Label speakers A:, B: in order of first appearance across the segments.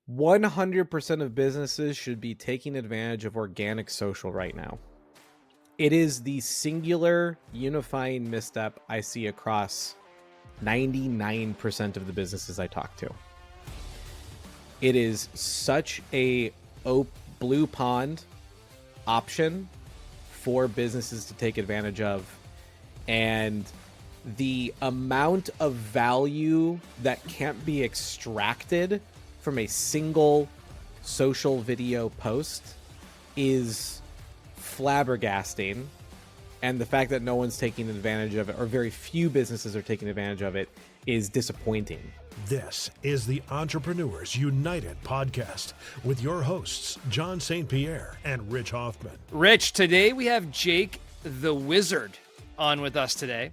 A: 100% of businesses should be taking advantage of organic social right now. It is the singular unifying misstep I see across 99% of the businesses I talk to. It is such a blue pond option for businesses to take advantage of. And the amount of value that can't be extracted from a single social video post is flabbergasting. And the fact that no one's taking advantage of it, or very few businesses are taking advantage of it, is disappointing.
B: This is the Entrepreneurs United podcast with your hosts, John St.Pierre and Rich Hoffmann.
C: Rich, today we have Jake the Wizard on with us today.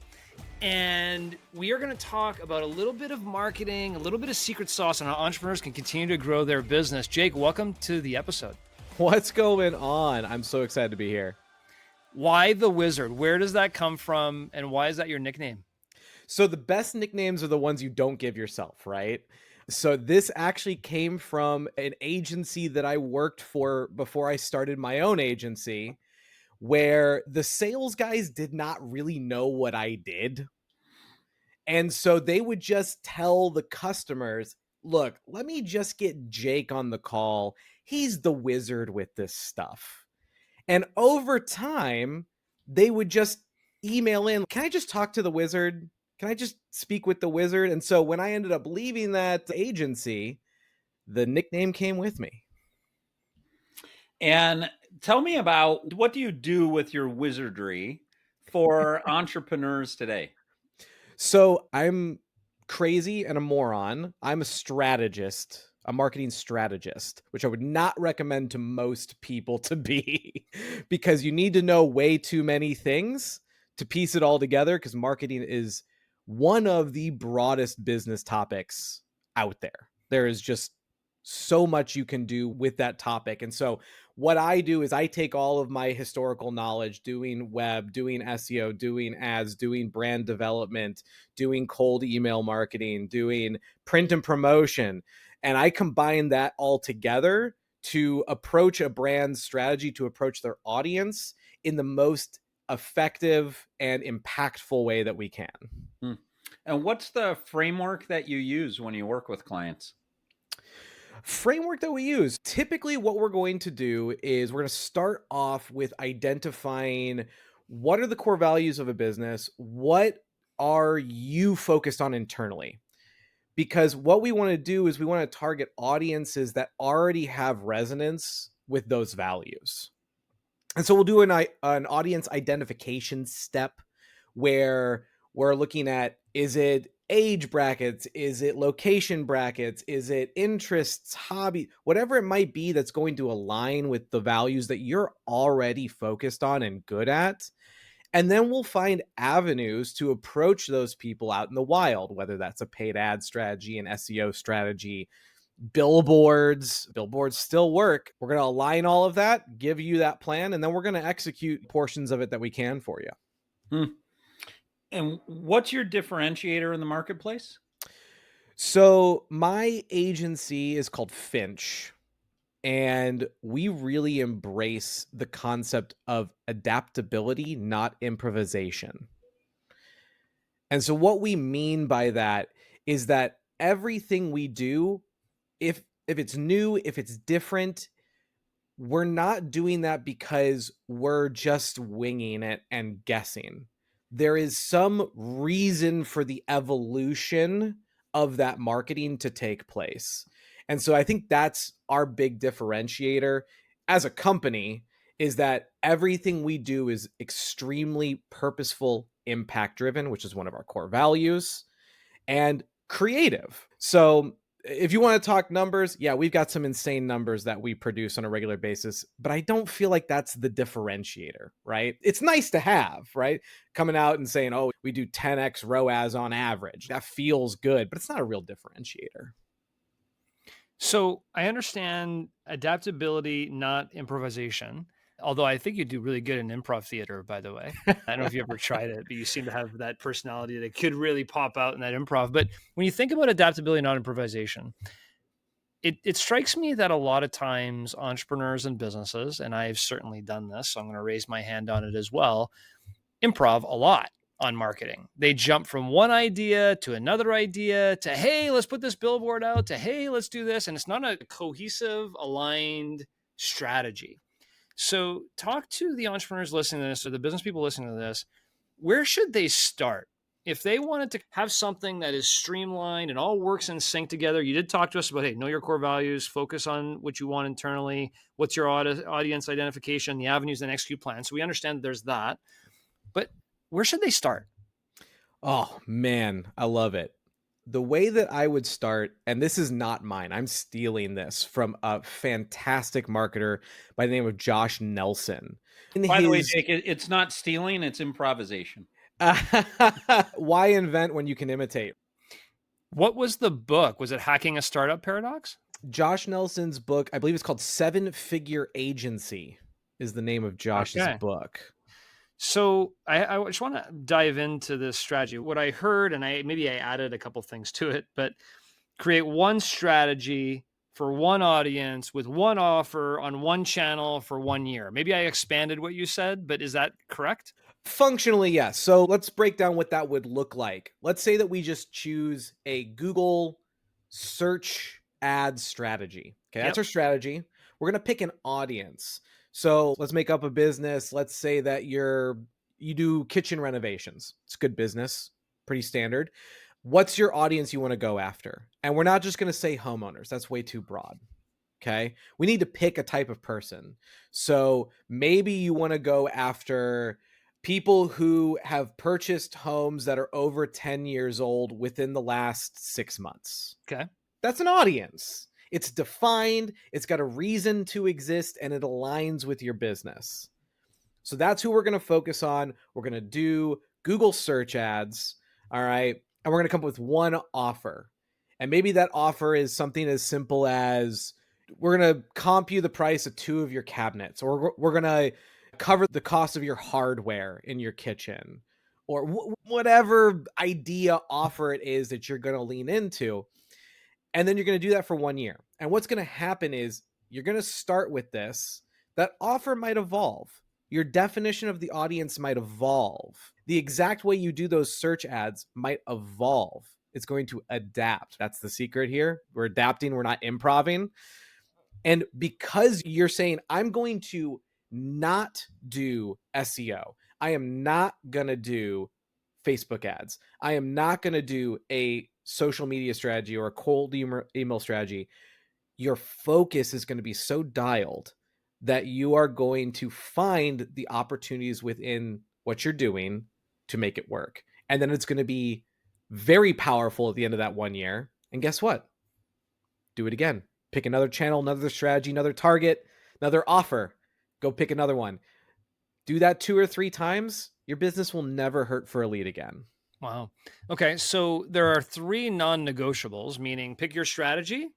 C: And we are going to talk about a little bit of marketing, a little bit of secret sauce on how entrepreneurs can continue to grow their business. Jake, welcome to the episode.
A: What's going on? I'm so excited to be here.
C: Why the Wizard? Where does that come from? And why is that your nickname?
A: So the best nicknames are the ones you don't give yourself, right? So this actually came from an agency that I worked for before I started my own agency, where the sales guys did not really know what I did. And so they would just tell the customers, look, let me just get Jake on the call. He's the wizard with this stuff. And over time, they would just email in, can I just talk to the wizard? Can I just speak with the wizard? And so when I ended up leaving that agency, the nickname came with me.
D: And tell me about, what do you do with your wizardry for entrepreneurs today?
A: So I'm crazy and a moron. I'm a strategist, a marketing strategist, which I would not recommend to most people to be because you need to know way too many things to piece it all together, because marketing is one of the broadest business topics out there. There is just so much you can do with that topic. And so what I do is I take all of my historical knowledge doing web, doing SEO, doing ads, doing brand development, doing cold email marketing, doing print and promotion, and I combine that all together to approach a brand strategy, to approach their audience in the most effective and impactful way that we can.
D: And what's the framework that you use when you work with clients?
A: Framework that we use. Typically what we're going to do is we're going to start off with identifying what are the core values of a business? What are you focused on internally? Because what we want to do is we want to target audiences that already have resonance with those values. And so we'll do an audience identification step where we're looking at, is it age brackets? Is it location brackets? Is it interests, hobby, whatever it might be that's going to align with the values that you're already focused on and good at. And then we'll find avenues to approach those people out in the wild, whether that's a paid ad strategy, an SEO strategy, billboards still work. We're going to align all of that, give you that plan, and then we're going to execute portions of it that we can for you.
D: And what's your differentiator in the marketplace?
A: So my agency is called Finch, and we really embrace the concept of adaptability, not improvisation. And so what we mean by that is that everything we do, if it's new, if it's different, we're not doing that because we're just winging it and guessing. There is some reason for the evolution of that marketing to take place. And so I think that's our big differentiator as a company, is that everything we do is extremely purposeful, impact driven, which is one of our core values, and creative. So if you want to talk numbers, yeah, we've got some insane numbers that we produce on a regular basis, but I don't feel like that's the differentiator, right? It's nice to have, right? Coming out and saying, oh, we do 10x ROAS on average. That feels good, but it's not a real differentiator.
C: So I understand adaptability, not improvisation. Although I think you do really good in improv theater, by the way. I don't know if you ever tried it, but you seem to have that personality that could really pop out in that improv. But when you think about adaptability, not improvisation, it strikes me that a lot of times entrepreneurs and businesses, and I've certainly done this, so I'm going to raise my hand on it as well, improv a lot on marketing. They jump from one idea to another idea to, hey, let's put this billboard out, to, hey, let's do this. And it's not a cohesive, aligned strategy. So, talk to the entrepreneurs listening to this or the business people listening to this. Where should they start? If they wanted to have something that is streamlined and all works in sync together, you did talk to us about, hey, know your core values, focus on what you want internally, what's your audience identification, the avenues and execute plan. So we understand that there's that. But where should they start?
A: Oh, man, I love it. The way that I would start, and this is not mine, I'm stealing this from a fantastic marketer by the name of Josh Nelson. In
D: By the way,
A: his
D: Jake, it's not stealing, it's improvisation.
A: Why invent when you can imitate?
C: What was the book? Was it Hacking a Startup Paradox?
A: Josh Nelson's book, I believe it's called Seven Figure Agency, is the name of Josh's
C: Okay.
A: book.
C: So I just want to dive into this strategy. What I heard, and maybe I added a couple things to it, but create one strategy for one audience with one offer on one channel for 1 year. Maybe I expanded what you said, but is that correct?
A: Functionally, yes. So let's break down what that would look like. Let's say that we just choose a Google search ad strategy. Okay, that's
C: Yep.
A: our strategy. We're going to pick an audience. So let's make up a business. Let's say that you do kitchen renovations. It's good business, pretty standard. What's your audience you want to go after? And we're not just going to say homeowners. That's way too broad. Okay. We need to pick a type of person. So maybe you want to go after people who have purchased homes that are over 10 years old within the last 6 months.
C: Okay.
A: That's an audience. It's defined, it's got a reason to exist, and it aligns with your business. So that's who we're going to focus on. We're going to do Google search ads. All right. And we're going to come up with one offer. And maybe that offer is something as simple as we're going to comp you the price of 2 of your cabinets, or we're going to cover the cost of your hardware in your kitchen, or whatever idea offer it is that you're going to lean into. And then you're going to do that for 1 year. And what's going to happen is you're going to start with this. That offer might evolve. Your definition of the audience might evolve. The exact way you do those search ads might evolve. It's going to adapt. That's the secret here. We're adapting. We're not improving. And because you're saying, I'm going to not do SEO, I am not going to do Facebook ads, I am not going to do a social media strategy or a cold email strategy, your focus is going to be so dialed that you are going to find the opportunities within what you're doing to make it work. And then it's going to be very powerful at the end of that 1 year. And guess what? Do it again. Pick another channel, another strategy, another target, another offer. Go pick another one. Do that 2 or 3 times. Your business will never hurt for a lead again.
C: Wow. Okay. So there are 3 non-negotiables, meaning pick your strategy.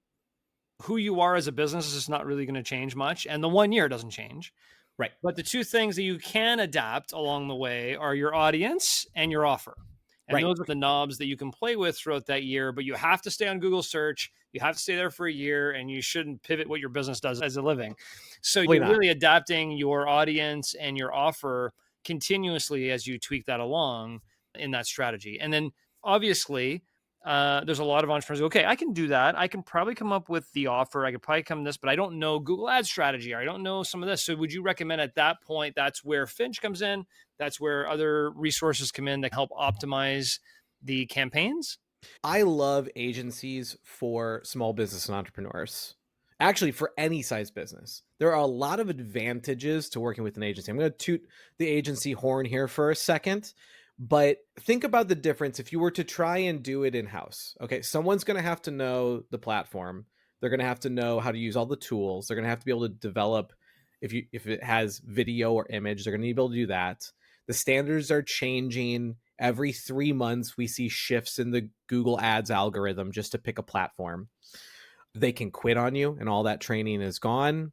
C: Who you are as a business is not really going to change much. And the 1 year doesn't change.
A: Right.
C: But the 2 things that you can adapt along the way are your audience and your offer. And
A: Right.
C: those are the knobs that you can play with throughout that year, but you have to stay on Google search. You have to stay there for a year, and you shouldn't pivot what your business does as a living. So
A: Probably
C: you're
A: not.
C: really adapting your audience and your offer continuously as you tweak that along in that strategy. And then obviously, there's a lot of entrepreneurs. Okay, I can do that. I can probably come up with the offer. I could probably come this, but I don't know Google Ads strategy, or I don't know some of this. So would you recommend at that point, that's where Finch comes in? That's where other resources come in that help optimize the campaigns?
A: I love agencies for small business and entrepreneurs. Actually, for any size business. There are a lot of advantages to working with an agency. I'm going to toot the agency horn here for a second, but think about the difference if you were to try and do it in-house. Okay, someone's going to have to know the platform. They're going to have to know how to use all the tools. They're going to have to be able to develop, if it has video or image, they're going to be able to do that. The standards are changing. Every 3 months, we see shifts in the Google Ads algorithm just to pick a platform. They can quit on you and all that training is gone.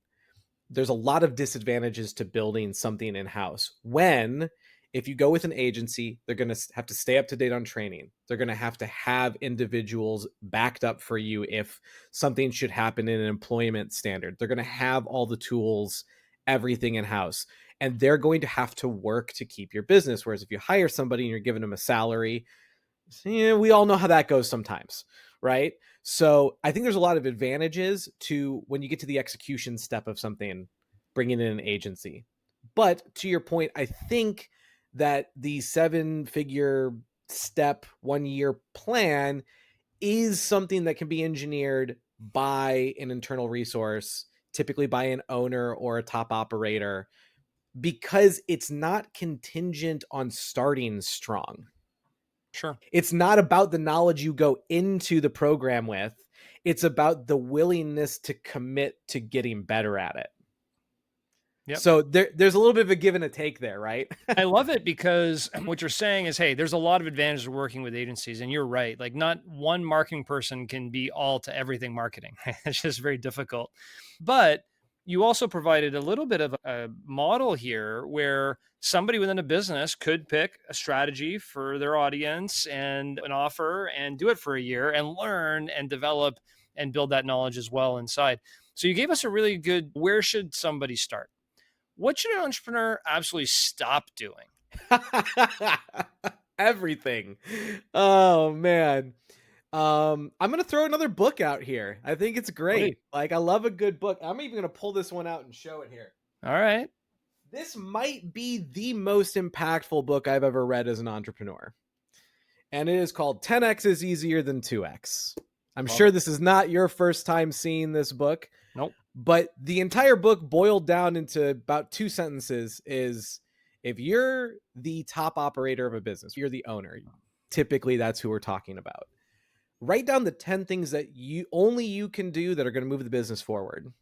A: There's a lot of disadvantages to building something in-house when if you go with an agency, they're going to have to stay up to date on training. They're going to have individuals backed up for you if something should happen in an employment standard. They're going to have all the tools, everything in house, and they're going to have to work to keep your business. Whereas if you hire somebody and you're giving them a salary, we all know how that goes sometimes, right? So I think there's a lot of advantages to when you get to the execution step of something, bringing in an agency. But to your point, I think that the 7-figure step 1-year plan is something that can be engineered by an internal resource, typically by an owner or a top operator, because it's not contingent on starting strong.
C: Sure.
A: It's not about the knowledge you go into the program with. It's about the willingness to commit to getting better at it.
C: Yep.
A: So there's a little bit of a give and a take there, right?
C: I love it because what you're saying is, hey, there's a lot of advantages of working with agencies. And you're right. Like, not one marketing person can be all to everything marketing. It's just very difficult. But you also provided a little bit of a model here where somebody within a business could pick a strategy for their audience and an offer and do it for a year and learn and develop and build that knowledge as well inside. So you gave us a really good, where should somebody start? What should an entrepreneur absolutely stop doing?
A: Everything. Oh man. I'm gonna throw another book out here. I think it's great.
C: Great.
A: Like, I love a good book. I'm even gonna pull this one out and show it here.
C: All right.
A: This might be the most impactful book I've ever read as an entrepreneur. And it is called 10X is Easier Than 2X. I'm
C: Love
A: sure
C: it.
A: this is not your first time seeing this book,
C: Nope.
A: but the entire book boiled down into about 2 sentences is, if you're the top operator of a business, you're the owner. Typically, that's who we're talking about. Write down the 10 things that you can do that are going to move the business forward.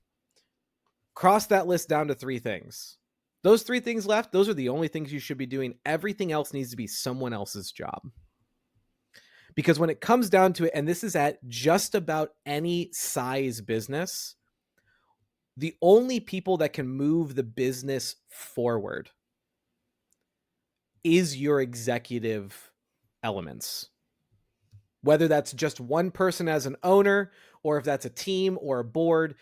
A: Cross that list down to 3 things. Those 3 things left, those are the only things you should be doing. Everything else needs to be someone else's job. Because when it comes down to it, and this is at just about any size business, the only people that can move the business forward is your executive elements. Whether that's just one person as an owner, or if that's a team or a board,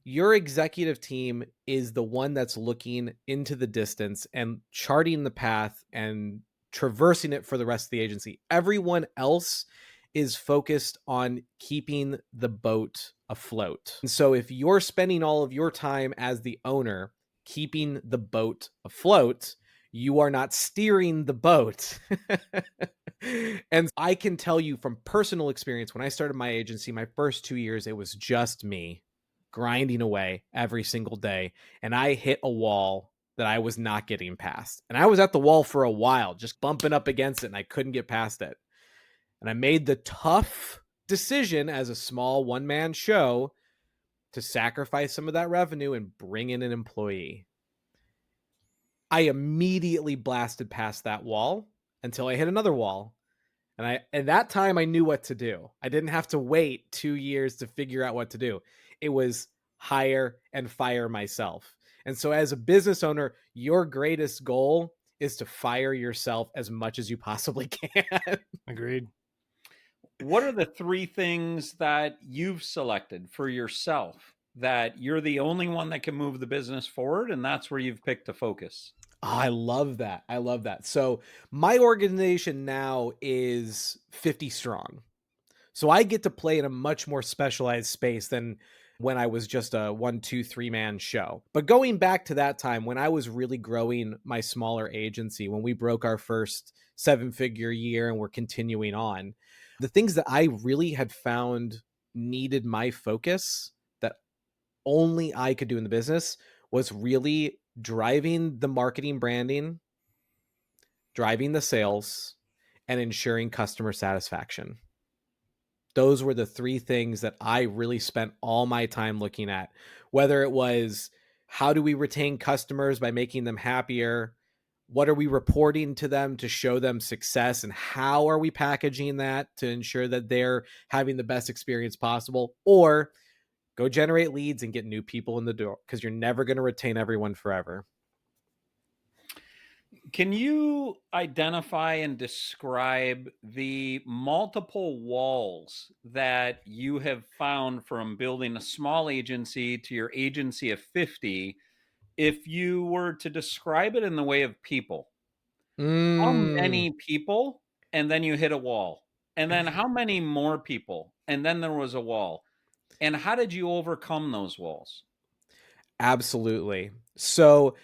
A: your executive team is the one that's looking into the distance and charting the path and traversing it for the rest of the agency. Everyone else is focused on keeping the boat afloat. And so if you're spending all of your time as the owner keeping the boat afloat, you are not steering the boat. And I can tell you from personal experience, when I started my agency, my first 2 years, it was just me grinding away every single day. And I hit a wall that I was not getting past. And I was at the wall for a while, just bumping up against it, and I couldn't get past it. And I made the tough decision as a small one-man show to sacrifice some of that revenue and bring in an employee. I immediately blasted past that wall until I hit another wall. And that time I knew what to do. I didn't have to wait 2 years to figure out what to do. It was hire and fire myself. And so as a business owner, your greatest goal is to fire yourself as much as you possibly can.
C: Agreed.
D: What are the 3 things that you've selected for yourself that you're the only one that can move the business forward, and that's where you've picked to focus?
A: Oh, I love that. I love that. So my organization now is 50 strong. So I get to play in a much more specialized space than when I was just a 1, 2, 3-man show. But going back to that time when I was really growing my smaller agency, when we broke our first 7-figure year and we're continuing on, the things that I really had found needed my focus that only I could do in the business was really driving the marketing branding, driving the sales, and ensuring customer satisfaction. Those were the 3 things that I really spent all my time looking at, whether it was how do we retain customers by making them happier? What are we reporting to them to show them success? And how are we packaging that to ensure that they're having the best experience possible? Or go generate leads and get new people in the door, because you're never going to retain everyone forever.
D: Can you identify and describe the multiple walls that you have found from building a small agency to your agency of 50? If you were to describe it in the way of people, how
A: Mm.
D: many people? And then you hit a wall. And then how many more people? And then there was a wall. And how did you overcome those walls?
A: Absolutely. So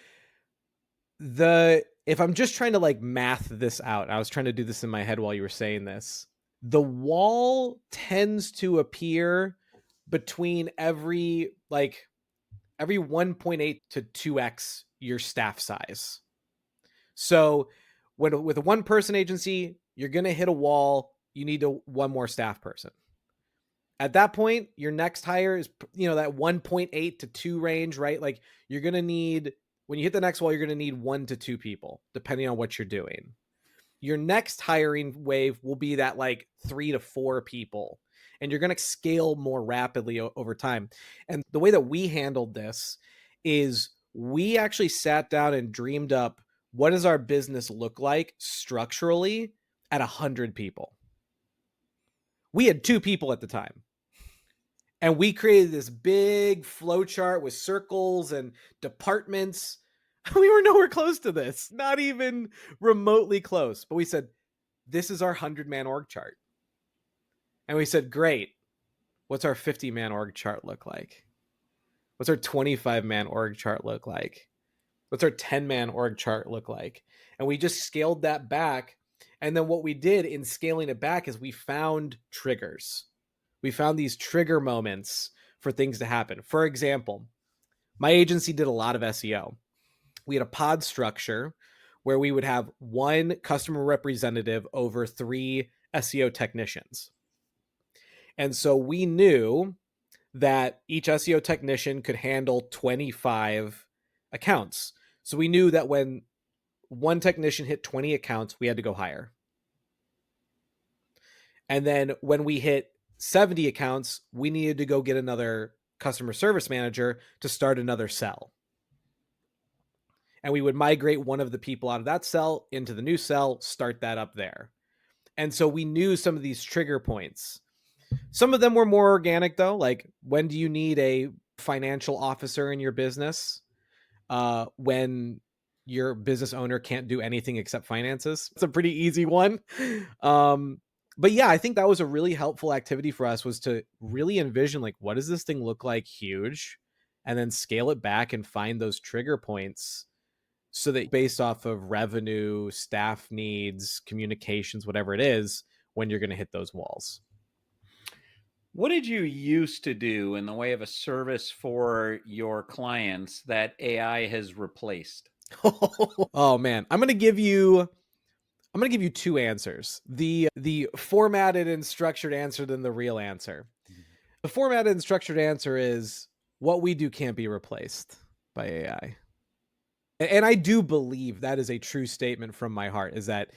A: the if I'm just trying to like math this out, I was trying to do this in my head while you were saying this. The wall tends to appear between every 1.8 to 2x your staff size. So with a one person agency, you're going to hit a wall, you need one more staff person. At that point, your next hire is, that 1.8 to 2 range, right? Like you're going to need, when you hit the next wall, you're going to need 1 to 2 people, depending on what you're doing. Your next hiring wave will be that like 3 to 4 people, and you're going to scale more rapidly over time. And the way that we handled this is we actually sat down and dreamed up, what does our business look like structurally at 100 people? We had 2 people at the time. And we created this big flow chart with circles and departments. We were nowhere close to this, not even remotely close. But we said, this is our 100-man org chart. And we said, great. What's our 50-man org chart look like? What's our 25-man org chart look like? What's our 10-man org chart look like? And we just scaled that back. And then what we did in scaling it back is we found triggers. We found these trigger moments for things to happen. For example, my agency did a lot of SEO. We had a pod structure where we would have one customer representative over 3 SEO technicians. And so we knew that each SEO technician could handle 25 accounts. So we knew that when one technician hit 20 accounts, we had to go higher. And then when we hit 70 accounts, we needed to go get another customer service manager to start another cell. And we would migrate one of the people out of that cell into the new cell, start that up there. And so we knew some of these trigger points. Some of them were more organic, though. Like, when do you need a financial officer in your business? When your business owner can't do anything except finances. It's a pretty easy one. But yeah, I think that was a really helpful activity for us, was to really envision, like, what does this thing look like huge, and then scale it back and find those trigger points so that based off of revenue, staff needs, communications, whatever it is, when you're going to hit those walls.
D: What did you used to do in the way of a service for your clients that AI has replaced?
A: Oh man, I'm going to give you 2 answers. The formatted and structured answer, then the real answer. The formatted and structured answer is, what we do can't be replaced by AI. And I do believe that is a true statement from my heart, is that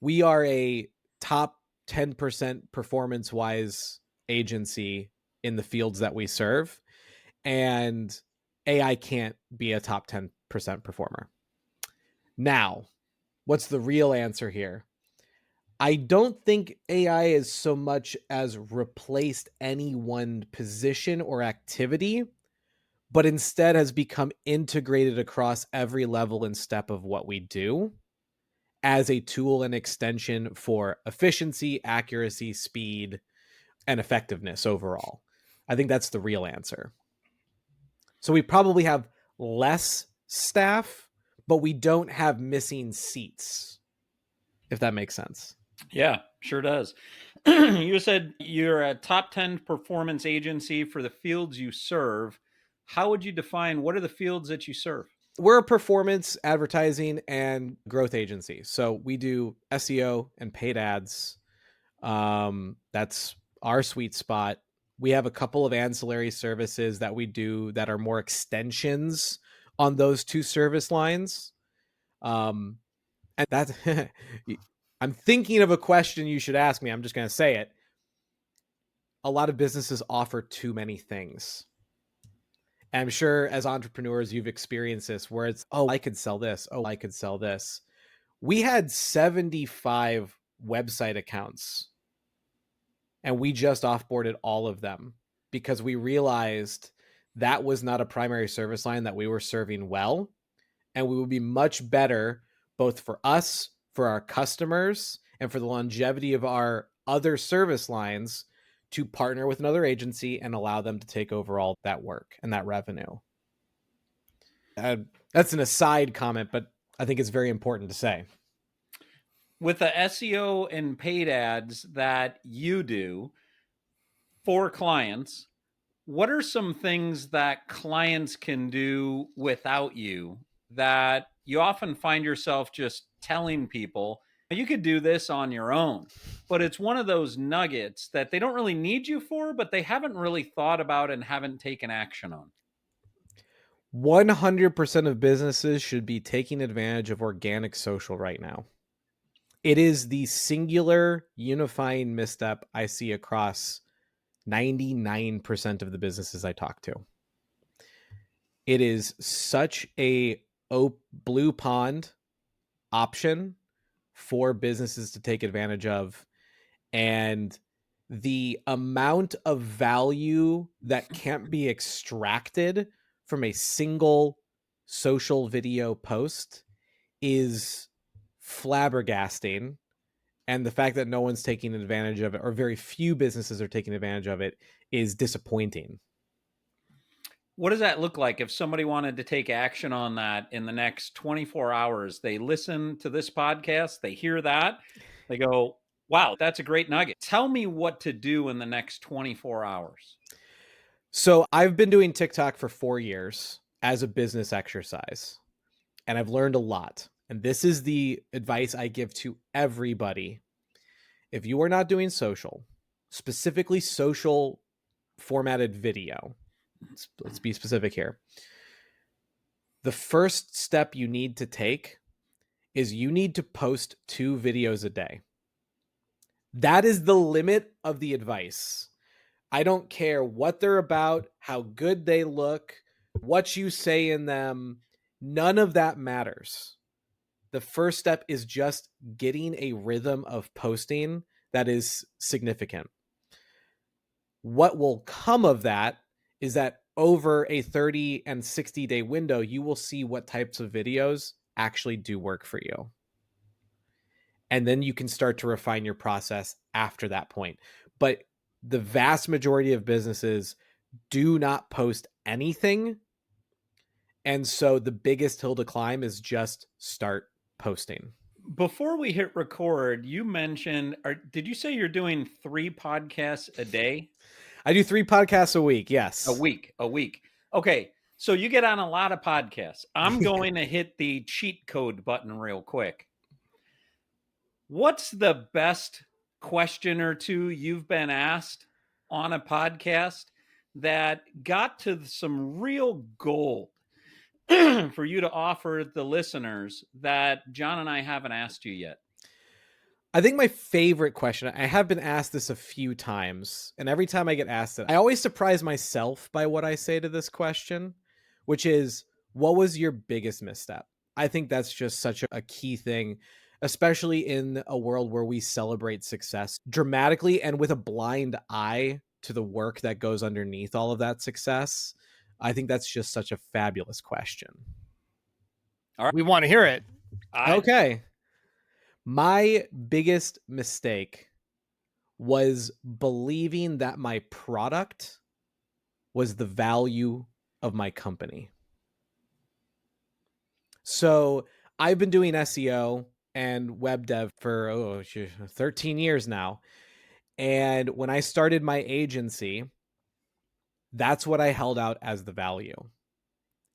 A: we are a top 10% performance wise agency in the fields that we serve. And AI can't be a top 10% performer. Now, what's the real answer here? I don't think AI is so much as replaced any one position or activity, but instead has become integrated across every level and step of what we do as a tool and extension for efficiency, accuracy, speed, and effectiveness overall. I think that's the real answer. So we probably have less staff, but we don't have missing seats, if that makes sense.
D: Yeah, sure does. You said you're a top 10 performance agency for the fields you serve. How would you define what are the fields that you serve?
A: We're a performance advertising and growth agency. So we do SEO and paid ads. That's our sweet spot. We have a couple of ancillary services that we do that are more extensions on those 2 service lines. And that's, I'm thinking of a question you should ask me. I'm just going to say it. A lot of businesses offer too many things. And I'm sure as entrepreneurs, you've experienced this where it's, oh, I could sell this. Oh, I could sell this. We had 75 website accounts, and we just offboarded all of them because we realized that was not a primary service line that we were serving well, and we would be much better both for us, for our customers, and for the longevity of our other service lines to partner with another agency and allow them to take over all that work and that revenue. That's an aside comment, but I think it's very important to say.
D: With the SEO and paid ads that you do for clients, what are some things that clients can do without you that you often find yourself just telling people, you could do this on your own? But it's one of those nuggets that they don't really need you for, but they haven't really thought about and haven't taken action on.
A: 100% of businesses should be taking advantage of organic social right now. It is the singular unifying misstep I see across 99% of the businesses I talk to. It is such a blue pond option for businesses to take advantage of. And the amount of value that can't be extracted from a single social video post is flabbergasting. And the fact that no one's taking advantage of it, or very few businesses are taking advantage of it, is disappointing.
D: What does that look like if somebody wanted to take action on that in the next 24 hours? They listen to this podcast, they hear that, they go, wow, that's a great nugget. Tell me what to do in the next 24 hours.
A: So I've been doing TikTok for 4 years as a business exercise, and I've learned a lot. And this is the advice I give to everybody. If you are not doing social, specifically social formatted video, let's be specific here. The first step you need to take is you need to post 2 videos a day. That is the limit of the advice. I don't care what they're about, how good they look, what you say in them. None of that matters. The first step is just getting a rhythm of posting that is significant. What will come of that is that over a 30 and 60 day window, you will see what types of videos actually do work for you. And then you can start to refine your process after that point. But the vast majority of businesses do not post anything. And so the biggest hill to climb is just start posting.
D: Before we hit record, you mentioned, did you say you're doing 3 podcasts a day?
A: I do 3 podcasts a week. Yes.
D: A week. Okay. So you get on a lot of podcasts. I'm going to hit the cheat code button real quick. What's the best question or two you've been asked on a podcast that got to some real gold for you to offer the listeners that John and I haven't asked you yet?
A: I think my favorite question, I have been asked this a few times, and every time I get asked it, I always surprise myself by what I say to this question, which is, what was your biggest misstep? I think that's just such a key thing, especially in a world where we celebrate success dramatically and with a blind eye to the work that goes underneath all of that success. I think that's just such a fabulous question.
C: All right. We want to hear it.
A: Okay. My biggest mistake was believing that my product was the value of my company. So I've been doing SEO and web dev for 13 years now. And when I started my agency, that's what I held out as the value.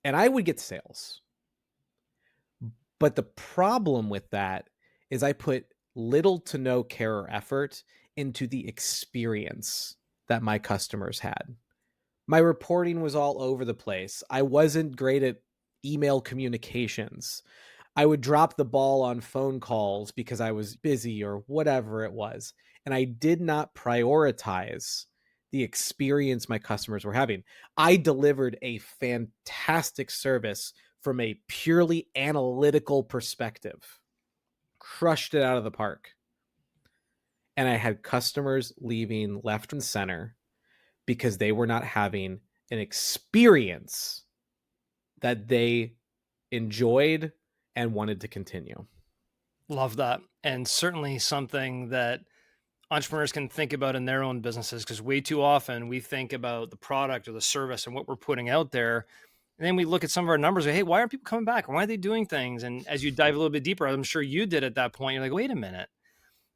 A: And I would get sales. But the problem with that is I put little to no care or effort into the experience that my customers had. My reporting was all over the place. I wasn't great at email communications. I would drop the ball on phone calls because I was busy or whatever it was. And I did not prioritize the experience my customers were having. I delivered a fantastic service from a purely analytical perspective. crushed it out of the park. And I had customers leaving left and center because they were not having an experience that they enjoyed and wanted to continue.
C: Love that. And certainly something that entrepreneurs can think about in their own businesses, because way too often we think about the product or the service and what we're putting out there. And then we look at some of our numbers and, hey, why aren't people coming back? Why are they doing things? And as you dive a little bit deeper, I'm sure you did at that point, you're like, wait a minute,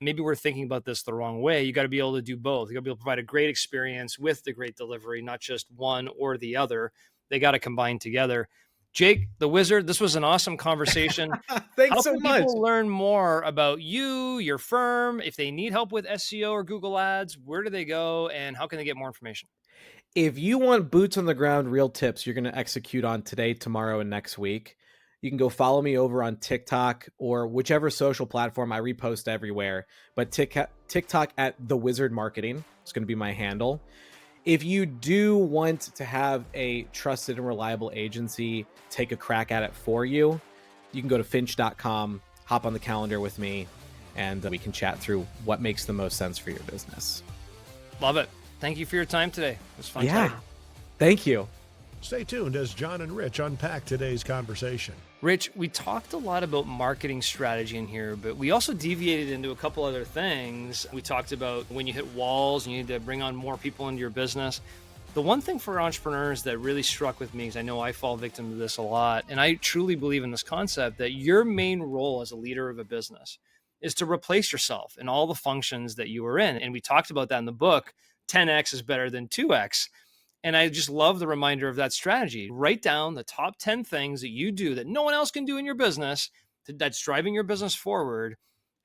C: maybe we're thinking about this the wrong way. You got to be able to do both. You got to be able to provide a great experience with the great delivery, not just one or the other. They got to combine together. Jake, the wizard, this was an awesome conversation.
A: Thanks
C: How
A: so
C: can
A: much.
C: people learn more about you, your firm? If they need help with SEO or Google Ads, where do they go and how can they get more information?
A: If you want boots on the ground, real tips you're going to execute on today, tomorrow, and next week, you can go follow me over on TikTok or whichever social platform. I repost everywhere, but TikTok at The Wizard Marketing is going to be my handle. If you do want to have a trusted and reliable agency take a crack at it for you, you can go to finch.com, hop on the calendar with me, and we can chat through what makes the most sense for your business.
C: Love it. Thank you for your time today. It was fun.
A: Yeah.
C: Chatting.
A: Thank you.
B: Stay tuned as John and Rich unpack today's conversation.
C: Rich, we talked a lot about marketing strategy in here, but we also deviated into a couple other things. We talked about when you hit walls and you need to bring on more people into your business. The one thing for entrepreneurs that really struck with me, because I know I fall victim to this a lot, and I truly believe in this concept that your main role as a leader of a business is to replace yourself in all the functions that you are in. And we talked about that in the book, 10X is better than 2X. And I just love the reminder of that strategy. Write down the top 10 things that you do that no one else can do in your business that's driving your business forward,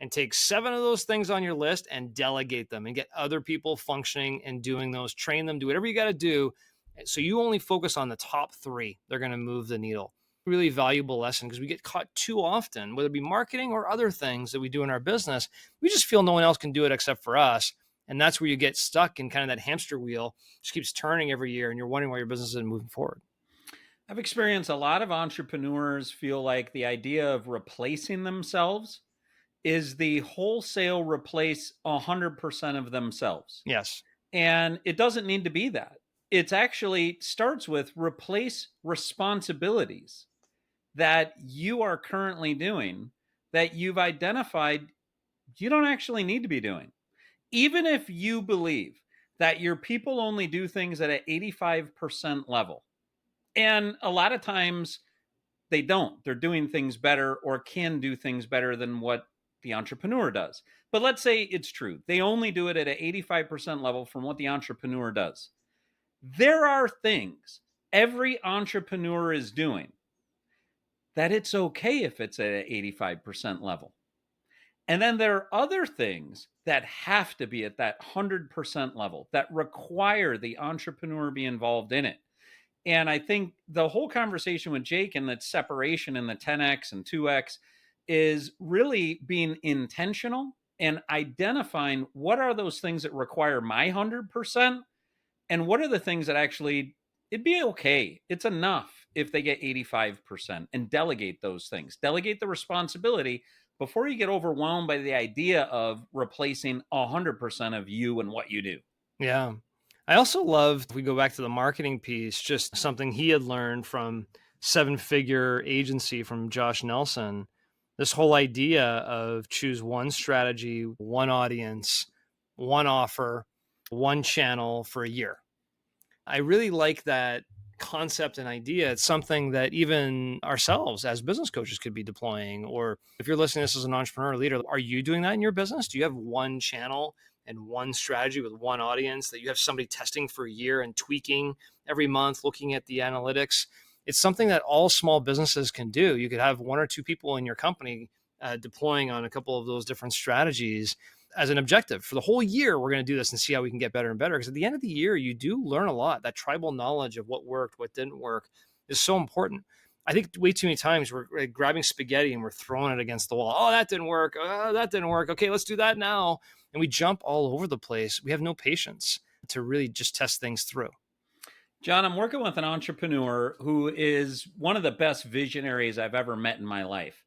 C: and take 7 of those things on your list and delegate them and get other people functioning and doing those, train them, do whatever you got to do. So you only focus on the top 3. They're going to move the needle. Really valuable lesson, because we get caught too often, whether it be marketing or other things that we do in our business. We just feel no one else can do it except for us. And that's where you get stuck in kind of that hamster wheel, just keeps turning every year, and you're wondering why your business isn't moving forward.
D: I've experienced a lot of entrepreneurs feel like the idea of replacing themselves is the wholesale replace 100% of themselves.
C: Yes.
D: And it doesn't need to be that. It's actually starts with replace responsibilities that you are currently doing that you've identified you don't actually need to be doing. Even if you believe that your people only do things at an 85% level, and a lot of times they don't, they're doing things better or can do things better than what the entrepreneur does. But let's say it's true. They only do it at an 85% level from what the entrepreneur does. There are things every entrepreneur is doing that it's okay if it's at an 85% level. And then there are other things that have to be at that 100% level that require the entrepreneur be involved in it. And I think the whole conversation with Jake and that separation in the 10X and 2X is really being intentional and identifying what are those things that require my 100% and what are the things that actually it'd be okay. It's enough if they get 85%, and delegate those things. Delegate the responsibility before you get overwhelmed by the idea of replacing 100% of you and what you do.
C: Yeah. I also love, if we go back to the marketing piece, just something he had learned from 7-figure agency from Josh Nelson. This whole idea of choose one strategy, one audience, one offer, one channel for a year. I really like that concept and idea. It's something that even ourselves as business coaches could be deploying. Or if you're listening to this as an entrepreneur or leader, are you doing that in your business? Do you have one channel and one strategy with one audience that you have somebody testing for a year and tweaking every month, looking at the analytics? It's something that all small businesses can do. You could have 1 or 2 people in your company deploying on a couple of those different strategies as an objective for the whole year. We're going to do this and see how we can get better and better. Because at the end of the year, you do learn a lot. That tribal knowledge of what worked, what didn't work is so important. I think way too many times we're grabbing spaghetti and we're throwing it against the wall. Oh, that didn't work. Oh, that didn't work. Okay, let's do that now. And we jump all over the place. We have no patience to really just test things through.
D: John, I'm working with an entrepreneur who is one of the best visionaries I've ever met in my life.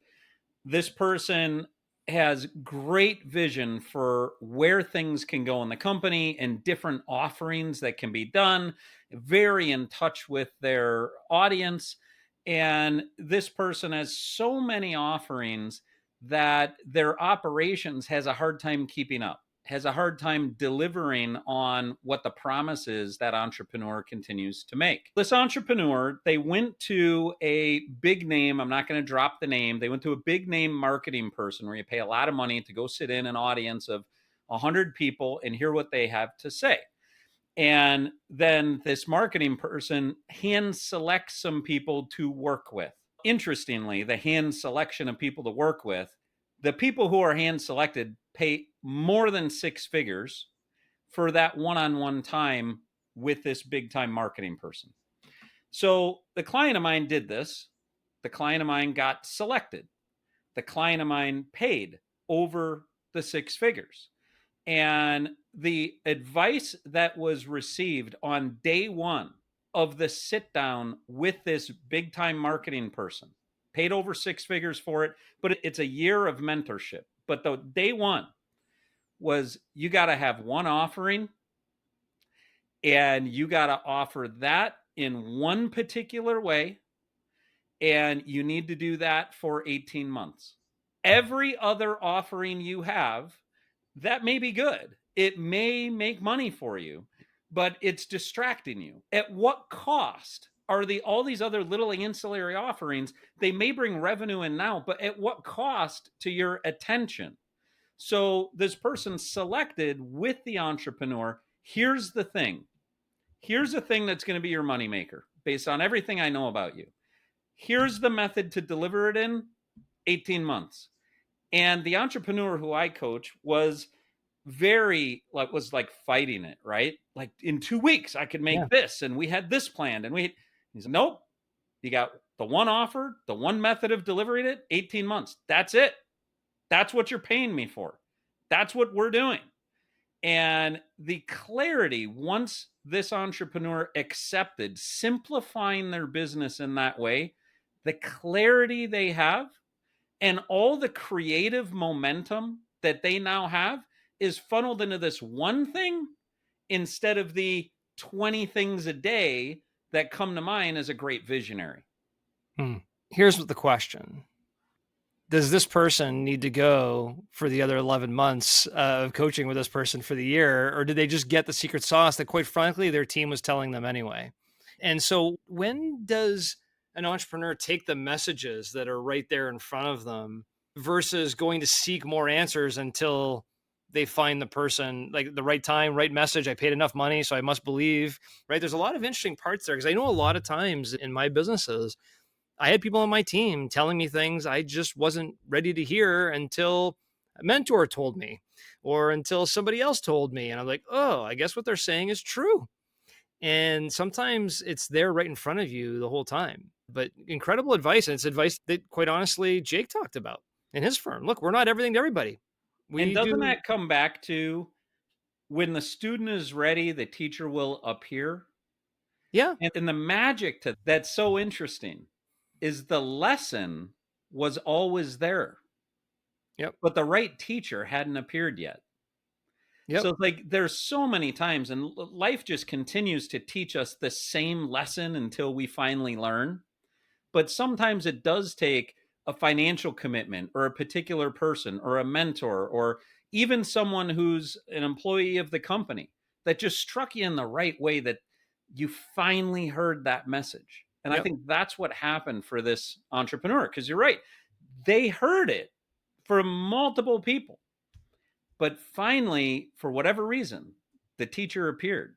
D: This person has great vision for where things can go in the company and different offerings that can be done, very in touch with their audience. And this person has so many offerings that their operations has a hard time keeping up, has a hard time delivering on what the promises that entrepreneur continues to make. This entrepreneur, they went to a big name, I'm not going to drop the name, they went to a big name marketing person where you pay a lot of money to go sit in an audience of 100 people and hear what they have to say. And then this marketing person hand selects some people to work with. Interestingly, the hand selection of people to work with, the people who are hand selected pay more than 6 figures for that one-on-one time with this big time marketing person. So the client of mine did this. The client of mine got selected. The client of mine paid over the 6 figures. And the advice that was received on day one of the sit down with this big time marketing person, paid over 6 figures for it, but it's a year of mentorship. But the day one was, you got to have one offering and you got to offer that in one particular way. And you need to do that for 18 months. Every other offering you have, that may be good. It may make money for you, but it's distracting you. At what cost are all these other little ancillary offerings? They may bring revenue in now, but at what cost to your attention? So this person selected with the entrepreneur, here's the thing. Here's the thing that's going to be your moneymaker based on everything I know about you. Here's the method to deliver it in 18 months. And the entrepreneur who I coach was fighting it, right? Like, in 2 weeks I could make this, and we had this planned, and he said, nope, you got the one offer, the one method of delivering it, 18 months. That's it. That's what you're paying me for. That's what we're doing. And the clarity, once this entrepreneur accepted simplifying their business in that way, the clarity they have and all the creative momentum that they now have is funneled into this one thing instead of the 20 things a day that come to mind as a great visionary.
C: Here's the question. Does this person need to go for the other 11 months of coaching with this person for the year? Or did they just get the secret sauce that, quite frankly, their team was telling them anyway? And so when does an entrepreneur take the messages that are right there in front of them versus going to seek more answers until they find the person, like the right time, right message? I paid enough money, so I must believe, right? There's a lot of interesting parts there, because I know a lot of times in my businesses, I had people on my team telling me things I just wasn't ready to hear until a mentor told me, or until somebody else told me. And I'm like, oh, I guess what they're saying is true. And sometimes it's there right in front of you the whole time. But incredible advice. And it's advice that, quite honestly, Jake talked about in his firm. Look, we're not everything to everybody.
D: And doesn't that come back to, when the student is ready, the teacher will appear?
C: Yeah.
D: And the magic that's so interesting is the lesson was always there.
C: Yep.
D: But the right teacher hadn't appeared yet.
C: Yep.
D: So it's like, there's so many times, and life just continues to teach us the same lesson until we finally learn. But sometimes it does take a financial commitment, or a particular person, or a mentor, or even someone who's an employee of the company that just struck you in the right way, that you finally heard that message. And I think that's what happened for this entrepreneur, because you're right. They heard it from multiple people. But finally, for whatever reason, the teacher appeared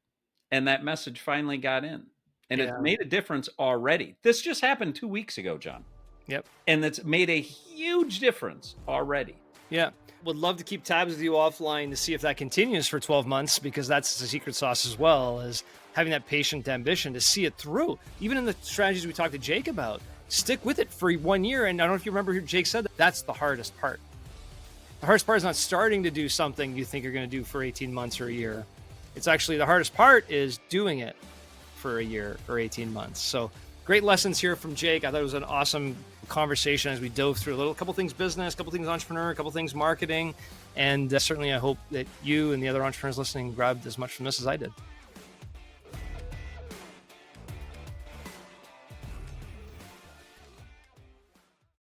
D: and that message finally got in. And it's made a difference already. This just happened 2 weeks ago, John.
C: Yep.
D: And it's made a huge difference already.
C: Yeah. Would love to keep tabs with you offline to see if that continues for 12 months, because that's the secret sauce as well, as having that patient ambition to see it through. Even in the strategies we talked to Jake about, stick with it for 1 year. And I don't know if you remember who Jake said that's the hardest part. The hardest part is not starting to do something you think you're going to do for 18 months or a year. It's actually, the hardest part is doing it for a year or 18 months. So great lessons here from Jake. I thought it was an awesome conversation as we dove through a couple things business, a couple things entrepreneur, a couple things marketing. And certainly I hope that you and the other entrepreneurs listening grabbed as much from this as I did.